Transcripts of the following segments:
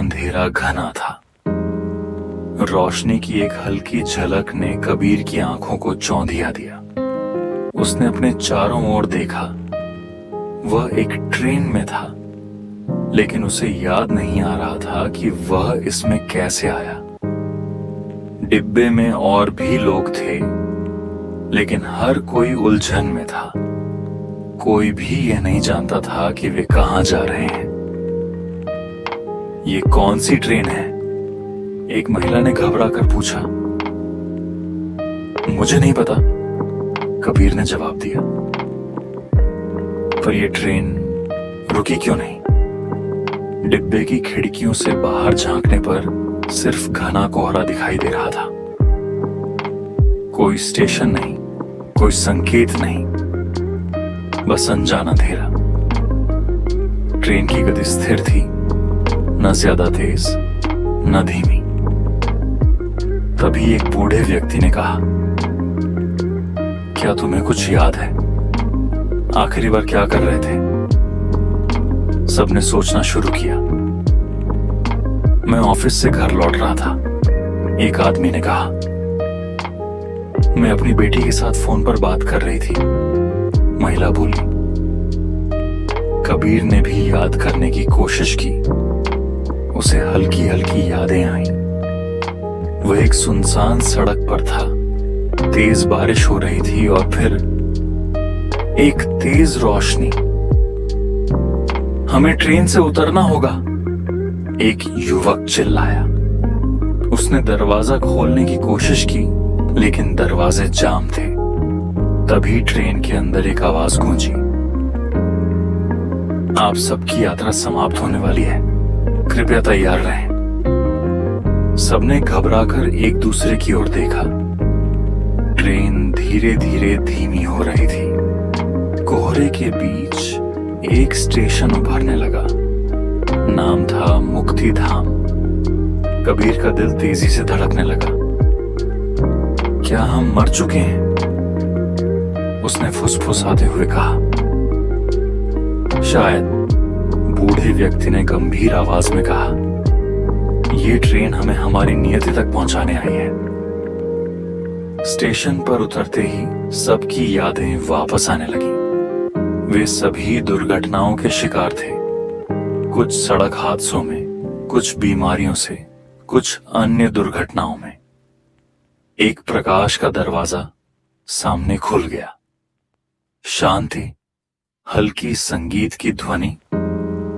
अंधेरा घना था। रोशनी की एक हल्की झलक ने कबीर की आंखों को चौंधिया दिया। उसने अपने चारों ओर देखा। वह एक ट्रेन में था, लेकिन उसे याद नहीं आ रहा था कि वह इसमें कैसे आया। डिब्बे में और भी लोग थे, लेकिन हर कोई उलझन में था। कोई भी यह नहीं जानता था कि वे कहां जा रहे हैं। ये कौन सी ट्रेन है? एक महिला ने घबरा कर पूछा। मुझे नहीं पता, कबीर ने जवाब दिया। पर यह ट्रेन रुकी क्यों नहीं? डिब्बे की खिड़कियों से बाहर झांकने पर सिर्फ घना कोहरा दिखाई दे रहा था। कोई स्टेशन नहीं, कोई संकेत नहीं, बस अनजाना अंधेरा। ट्रेन की गति स्थिर थी, न ज्यादा तेज न धीमी। तभी एक बूढ़े व्यक्ति ने कहा, क्या तुम्हें कुछ याद है? आखिरी बार क्या कर रहे थे? सबने सोचना शुरू किया। मैं ऑफिस से घर लौट रहा था, एक आदमी ने कहा। मैं अपनी बेटी के साथ फोन पर बात कर रही थी, महिला बोली। कबीर ने भी याद करने की कोशिश की। उसे हल्की हल्की यादें आईं। वह एक सुनसान सड़क पर था। तेज बारिश हो रही थी और फिर एक तेज रोशनी। हमें ट्रेन से उतरना होगा, एक युवक चिल्लाया। उसने दरवाजा खोलने की कोशिश की, लेकिन दरवाजे जाम थे। तभी ट्रेन के अंदर एक आवाज गूंजी, आप सबकी यात्रा समाप्त होने वाली है, कृपया तैयार रहें। सबने घबराकर एक दूसरे की ओर देखा। ट्रेन धीरे धीरे धीमी हो रही थी। कोहरे के बीच एक स्टेशन उभरने लगा। नाम था मुक्ति धाम। कबीर का दिल तेजी से धड़कने लगा। क्या हम मर चुके हैं? उसने फुसफुसाते हुए कहा। शायद, बूढ़े व्यक्ति ने गंभीर आवाज में कहा। यह ट्रेन हमें हमारी नियति तक पहुंचाने आई है। स्टेशन पर उतरते ही सबकी यादें वापस आने लगी। वे सभी दुर्घटनाओं के शिकार थे। कुछ सड़क हादसों में, कुछ बीमारियों से, कुछ अन्य दुर्घटनाओं में। एक प्रकाश का दरवाजा सामने खुल गया। शांति, हल्की संगीत की ध्वनि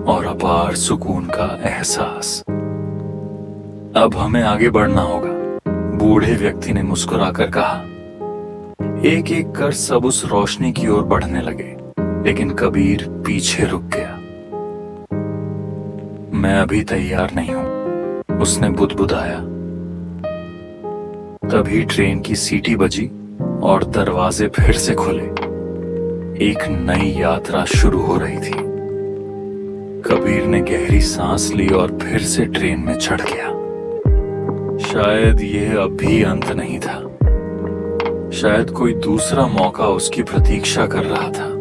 और अपार सुकून का एहसास। अब हमें आगे बढ़ना होगा, बूढ़े व्यक्ति ने मुस्कुराकर कहा। एक एक कर सब उस रोशनी की ओर बढ़ने लगे, लेकिन कबीर पीछे रुक गया। मैं अभी तैयार नहीं हूं, उसने बुदबुदाया। तभी ट्रेन की सीटी बजी और दरवाजे फिर से खुले। एक नई यात्रा शुरू हो रही थी। कबीर ने गहरी सांस ली और फिर से ट्रेन में चढ़ गया। शायद यह अभी अंत नहीं था। शायद कोई दूसरा मौका उसकी प्रतीक्षा कर रहा था।